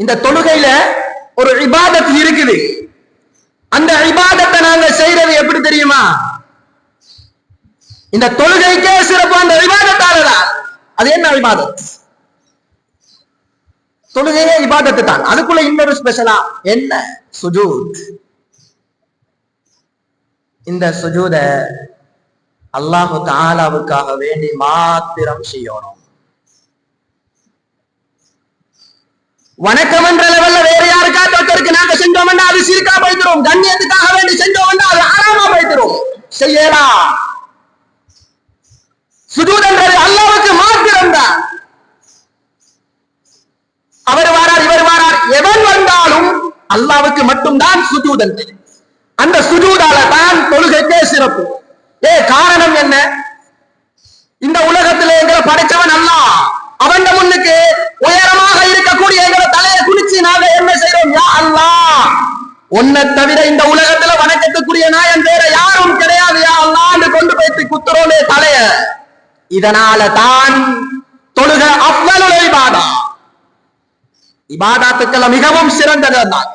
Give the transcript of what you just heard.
இந்த தொழுகையில ஒரு இபாதத் இருக்குது. அந்த இபாதத்தை நாங்க செய்யறது எப்படி தெரியுமா? இந்த தொழுகைக்கே சிறப்பு அந்த இபாதத்தாலதான். அது என்ன இபாதத்? தொழுகையே இபாதத்து தான். அதுக்குள்ள இன்னொரு ஸ்பெஷலா என்ன? சுஜூத். இந்த சுஜூத அல்லாஹு தஆலாவுக்காக வேண்டி மாத்திரம் செய்யணும். வணக்கம் என்ற லெவல்ல வேற யாருக்காவது ஒருத்தருக்கு நாங்க செஞ்சோம்னா அது சிறுக்கா போய்க்கிறோம். கண்ணியத்துக்காக வேண்டி செஞ்சோம்னா அது ஆறாமா போய்க்கிறோம். செய்யலாம். சுஜூத் என்றது அல்லாஹ்வுக்கு மாத்திரம் தான். அவர் வாரார், இவர் வாரார், எவன் வந்தாலும் அல்லாஹ்வுக்கு மட்டும்தான் சுஜூத் என்றது. அந்த சுஜூதால தான் தொழுகைக்கே சிறப்பு. காரணம் என்ன? இந்த உலகத்திலே எங்களை படைச்சவன் அல்லாஹ். அவன் முன்னுக்கு உயரமாக இருக்கக்கூடிய எங்களை தலையை குனிச்சு நாங்க என்ன செய்யறோம்? யா அல்லாஹ், உன்னை தவிர இந்த உலகத்துல வணக்கத்துக்குரிய நாயன் வேற யாரும் கிடையாது யா அல்லாஹ்னு கொண்டு போய் குத்துறோமே தலைய. இதனால தான் தொழுகை அஃலலுல் இபாதா, இபாதாத்துக்கள் மிகவும் சிறந்தது தான்.